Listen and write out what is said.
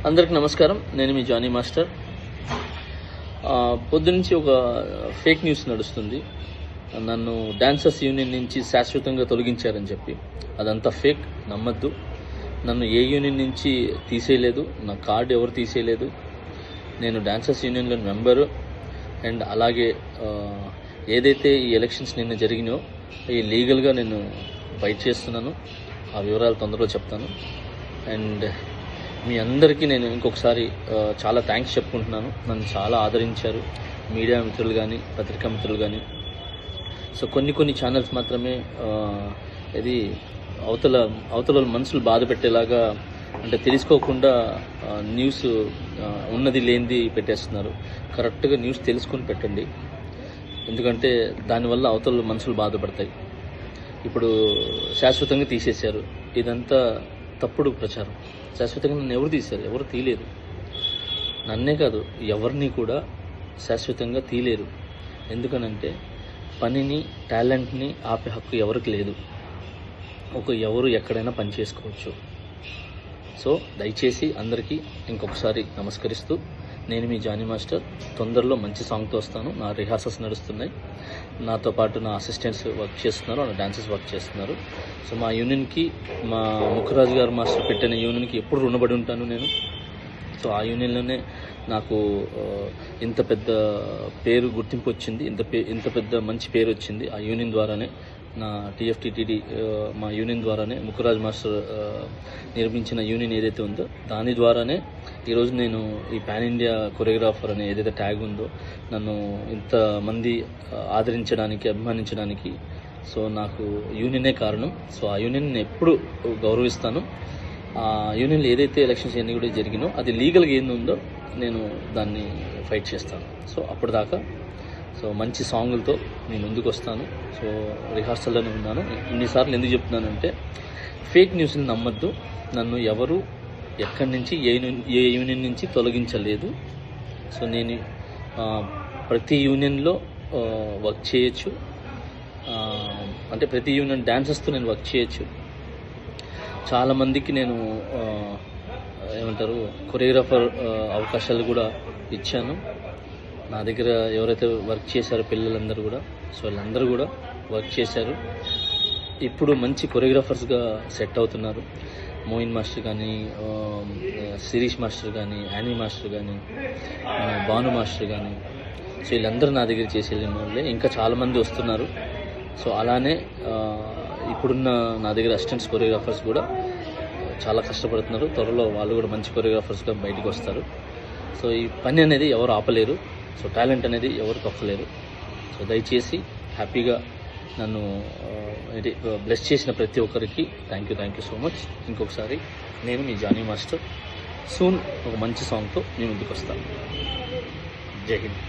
అందరికి నమస్కారం. నేను మీ జానీ మాస్టర్. పొద్దునుంచి ఒక ఫేక్ న్యూస్ నడుస్తుంది. నన్ను డాన్సర్స్ యూనియన్ నుంచి శాశ్వతంగా తొలగించారని చెప్పి. అదంతా ఫేక్, నమ్మద్దు. నన్ను ఏ యూనియన్ నుంచి తీసేయలేదు, నా కార్డు ఎవరు తీసేయలేదు. నేను డాన్సర్స్ యూనియన్లో మెంబరు. అండ్ అలాగే ఏదైతే ఈ ఎలక్షన్స్ నిన్న జరిగినాయో ఈ లీగల్గా నేను ఫైట్ చేస్తున్నాను. ఆ వివరాలు తొందరలో చెప్తాను. అండ్ మీ అందరికీ నేను ఇంకొకసారి చాలా థ్యాంక్స్ చెప్పుకుంటున్నాను. నన్ను చాలా ఆదరించారు మీడియా మిత్రులు కానీ, పత్రికా మిత్రులు కానీ. సో కొన్ని ఛానల్స్ మాత్రమే ఇది అవతల మనసులు బాధ పెట్టేలాగా, అంటే తెలుసుకోకుండా న్యూస్ ఉన్నది లేనిది పెట్టేస్తున్నారు. కరెక్ట్గా న్యూస్ తెలుసుకొని పెట్టండి, ఎందుకంటే దానివల్ల అవతల మనసులు బాధపడతాయి. ఇప్పుడు శాశ్వతంగా తీసేశారు, ఇదంతా తప్పుడు ప్రచారం. శాశ్వతంగా నన్ను ఎవరు తీశారు? ఎవరు తీయలేరు. నన్నే కాదు, ఎవరిని కూడా శాశ్వతంగా తీయలేరు. ఎందుకనంటే పనిని, టాలెంట్ని ఆపే హక్కు ఎవరికి లేదు. ఎవరు ఎక్కడైనా పని చేసుకోవచ్చు. సో దయచేసి అందరికీ ఇంకొకసారి నమస్కరిస్తూ, నేను మీ జానీ మాస్టర్. తొందరలో మంచి సాంగ్తో వస్తాను. నా రిహార్సల్స్ నడుస్తున్నాయి. నాతో పాటు నా అసిస్టెంట్స్ వర్క్ చేస్తున్నారు, నా డాన్సర్స్ వర్క్ చేస్తున్నారు. సో మా యూనియన్కి, మా ముఖరాజు గారు మాస్టర్ పెట్టిన యూనియన్కి ఎప్పుడు రుణపడి ఉంటాను నేను. సో ఆ యూనియన్లోనే నాకు ఇంత పెద్ద పేరు, గుర్తింపు వచ్చింది. ఇంత పెద్ద మంచి పేరు వచ్చింది ఆ యూనియన్ ద్వారానే. నా టీఎఫ్టీటీడీ మా యూనియన్ ద్వారానే, ముఖరాజ్ మాస్టర్ నిర్మించిన యూనియన్ ఏదైతే ఉందో దాని ద్వారానే ఈరోజు నేను ఈ పాన్ ఇండియా కొరియోగ్రాఫర్ అనే ఏదైతే ట్యాగ్ ఉందో నన్ను ఇంతమంది ఆదరించడానికి, అభిమానించడానికి సో నాకు యూనియనే కారణం. సో ఆ యూనియన్ నేను ఎప్పుడు గౌరవిస్తాను. ఆ యూనియన్లో ఏదైతే ఎలక్షన్స్ అన్నీ కూడా జరిగినో అది లీగల్గా ఏందుందో నేను దాన్ని ఫైట్ చేస్తాను. సో అప్పటిదాకా సో మంచి సాంగులతో నేను ముందుకు వస్తాను. సో రిహార్సల్లోనే ఉన్నాను. ఇన్నిసార్లు ఎందుకు చెప్తున్నానంటే ఫేక్ న్యూస్ని నమ్మద్దు. నన్ను ఎవరు ఎక్కడి నుంచి ఏ యూనియన్ నుంచి తొలగించలేదు. సో నేను ప్రతి యూనియన్లో వర్క్ చేయొచ్చు. అంటే ప్రతి యూనియన్ డాన్సర్స్తో నేను వర్క్ చేయొచ్చు. చాలామందికి నేను కొరియోగ్రాఫర్ అవకాశాలు కూడా ఇచ్చాను. నా దగ్గర ఎవరైతే వర్క్ చేశారో పిల్లలందరూ కూడా, సో వీళ్ళందరూ కూడా వర్క్ చేశారు. ఇప్పుడు మంచి కొరియోగ్రాఫర్స్గా సెట్ అవుతున్నారు. మోయిన్ మాస్టర్ కానీ, శిరీష్ మాస్టర్ కానీ, యానీ మాస్టర్ కానీ, భాను మాస్టర్ కానీ, సో వీళ్ళందరూ నా దగ్గర చేసేళ్ళిన వాళ్ళే. ఇంకా చాలామంది వస్తున్నారు. సో అలానే ఇప్పుడున్న నా దగ్గర అసిస్టెంట్స్ కొరియోగ్రాఫర్స్ కూడా చాలా కష్టపడుతున్నారు. త్వరలో వాళ్ళు కూడా మంచి కొరియోగ్రాఫర్స్గా బయటకు వస్తారు. సో ఈ పని అనేది ఎవరు ఆపలేరు. సో టాలెంట్ అనేది ఎవరు తొక్కలేరు. సో దయచేసి హ్యాపీగా నన్ను బ్లెస్ చేసిన ప్రతి ఒక్కరికి థ్యాంక్ యూ సో మచ్. ఇంకొకసారి నేను మీ జానీ మాస్టర్. సూన్ ఒక మంచి సాంగ్తో మీ ముందుకు వస్తాను. జై హింద్.